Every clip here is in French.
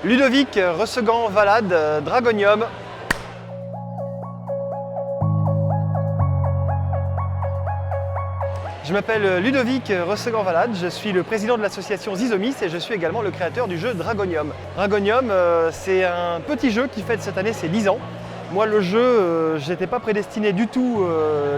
Ludovic Ressegan-Valade, Dragonium. Je m'appelle Ludovic Ressegan-Valade, je suis le président de l'association Zizomis et je suis également le créateur du jeu Dragonium. Dragonium, c'est un petit jeu qui fête cette année ses 10 ans. Moi, le jeu, je n'étais pas prédestiné du tout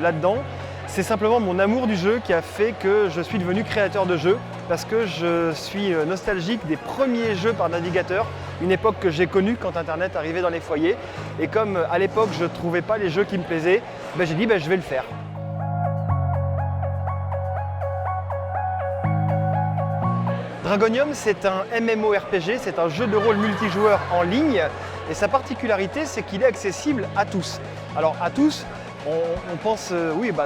là-dedans. C'est simplement mon amour du jeu qui a fait que je suis devenu créateur de jeux parce que je suis nostalgique des premiers jeux par navigateur, une époque que j'ai connue quand Internet arrivait dans les foyers. Et comme à l'époque, je ne trouvais pas les jeux qui me plaisaient, j'ai dit je vais le faire. Dragonium, c'est un MMORPG, c'est un jeu de rôle multijoueur en ligne et sa particularité, c'est qu'il est accessible à tous. Alors à tous, on pense,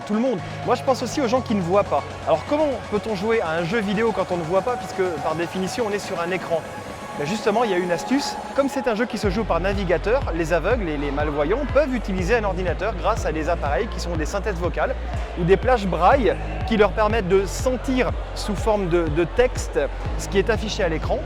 tout le monde. Moi, je pense aussi aux gens qui ne voient pas. Alors comment peut-on jouer à un jeu vidéo quand on ne voit pas, puisque par définition, on est sur un écran? Justement, il y a une astuce. Comme c'est un jeu qui se joue par navigateur, les aveugles et les malvoyants peuvent utiliser un ordinateur grâce à des appareils qui sont des synthèses vocales ou des plages braille qui leur permettent de sentir sous forme de texte ce qui est affiché à l'écran.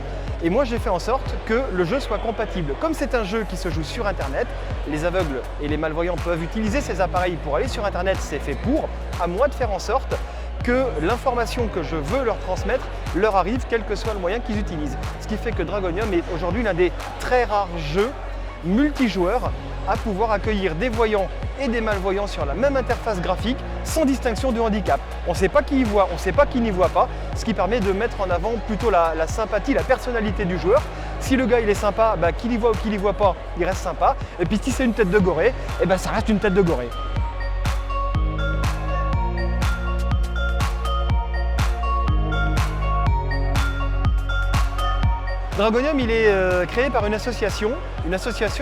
Et moi, j'ai fait en sorte que le jeu soit compatible. Comme c'est un jeu qui se joue sur Internet, les aveugles et les malvoyants peuvent utiliser ces appareils pour aller sur Internet, c'est fait pour. À moi de faire en sorte que l'information que je veux leur transmettre leur arrive, quel que soit le moyen qu'ils utilisent. Ce qui fait que Dragonium est aujourd'hui l'un des très rares jeux multijoueurs à pouvoir accueillir des voyants et des malvoyants sur la même interface graphique sans distinction de handicap. On ne sait pas qui y voit, on ne sait pas qui n'y voit pas, ce qui permet de mettre en avant plutôt la sympathie, la personnalité du joueur. Si le gars il est sympa, qu'il y voit ou qu'il n'y voit pas, il reste sympa. Et puis si c'est une tête de gorée, ça reste une tête de gorée. Dragonium, il est créé par une association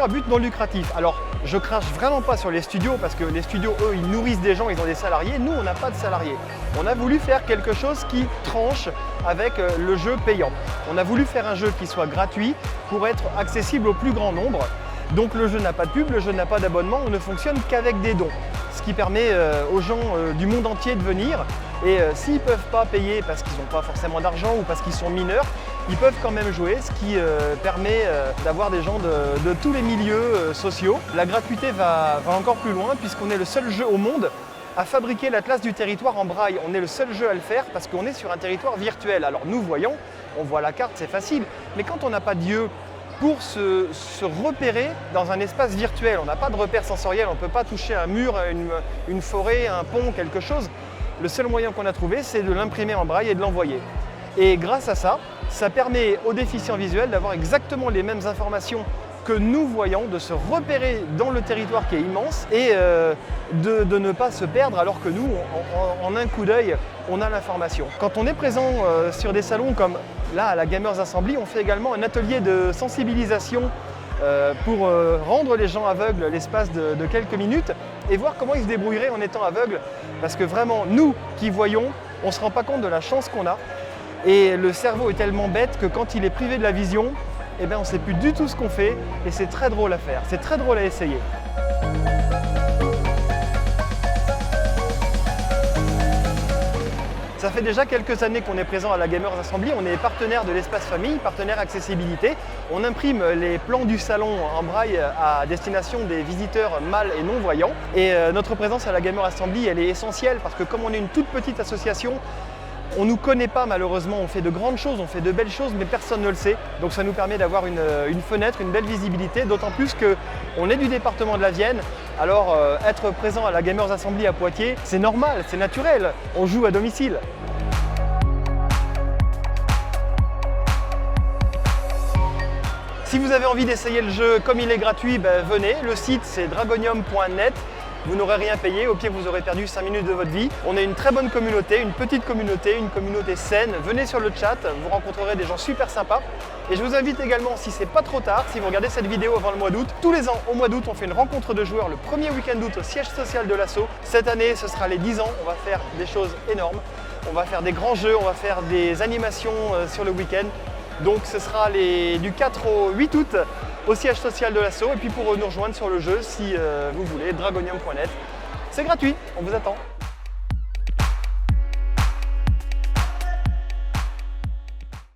à but non lucratif. Alors, je crache vraiment pas sur les studios parce que les studios, eux, ils nourrissent des gens, ils ont des salariés. Nous, on n'a pas de salariés. On a voulu faire quelque chose qui tranche avec le jeu payant. On a voulu faire un jeu qui soit gratuit pour être accessible au plus grand nombre. Donc, le jeu n'a pas de pub, le jeu n'a pas d'abonnement, on ne fonctionne qu'avec des dons. Ce qui permet aux gens du monde entier de venir. Et s'ils ne peuvent pas payer parce qu'ils n'ont pas forcément d'argent ou parce qu'ils sont mineurs, ils peuvent quand même jouer, ce qui permet d'avoir des gens de tous les milieux sociaux. La gratuité va encore plus loin puisqu'on est le seul jeu au monde à fabriquer l'atlas du territoire en braille. On est le seul jeu à le faire parce qu'on est sur un territoire virtuel. Alors nous voyons, on voit la carte, c'est facile, mais quand on n'a pas d'yeux pour se repérer dans un espace virtuel, on n'a pas de repère sensoriel, on ne peut pas toucher un mur, une forêt, un pont, quelque chose. Le seul moyen qu'on a trouvé, c'est de l'imprimer en braille et de l'envoyer. Et grâce à ça, ça permet aux déficients visuels d'avoir exactement les mêmes informations que nous voyons, de se repérer dans le territoire qui est immense et de ne pas se perdre alors que nous, en un coup d'œil, on a l'information. Quand on est présent sur des salons comme là à la Gamers Assembly, on fait également un atelier de sensibilisation pour rendre les gens aveugles l'espace de quelques minutes et voir comment ils se débrouilleraient en étant aveugles. Parce que vraiment, nous qui voyons, on ne se rend pas compte de la chance qu'on a. Et le cerveau est tellement bête que quand il est privé de la vision, on ne sait plus du tout ce qu'on fait et c'est très drôle à faire, c'est très drôle à essayer. Ça fait déjà quelques années qu'on est présent à la Gamers Assembly, on est partenaire de l'espace famille, partenaire accessibilité. On imprime les plans du salon en braille à destination des visiteurs mâles et non-voyants. Et notre présence à la Gamers Assembly, elle est essentielle parce que comme on est une toute petite association, on ne nous connaît pas malheureusement, on fait de grandes choses, on fait de belles choses, mais personne ne le sait. Donc ça nous permet d'avoir une fenêtre, une belle visibilité, d'autant plus qu'on est du département de la Vienne. Alors être présent à la Gamers Assembly à Poitiers, c'est normal, c'est naturel, on joue à domicile. Si vous avez envie d'essayer le jeu comme il est gratuit, venez. Le site c'est dragonium.net. Vous n'aurez rien payé, au pire vous aurez perdu 5 minutes de votre vie. On est une très bonne communauté, une petite communauté, une communauté saine. Venez sur le chat, vous rencontrerez des gens super sympas. Et je vous invite également, si c'est pas trop tard, si vous regardez cette vidéo avant le mois d'août, tous les ans au mois d'août on fait une rencontre de joueurs le premier week-end d'août au siège social de l'asso. Cette année ce sera les 10 ans, on va faire des choses énormes. On va faire des grands jeux, on va faire des animations sur le week-end. Donc ce sera du 4 au 8 août au siège social de l'asso et puis pour nous rejoindre sur le jeu si vous voulez, dragonium.net. C'est gratuit, on vous attend.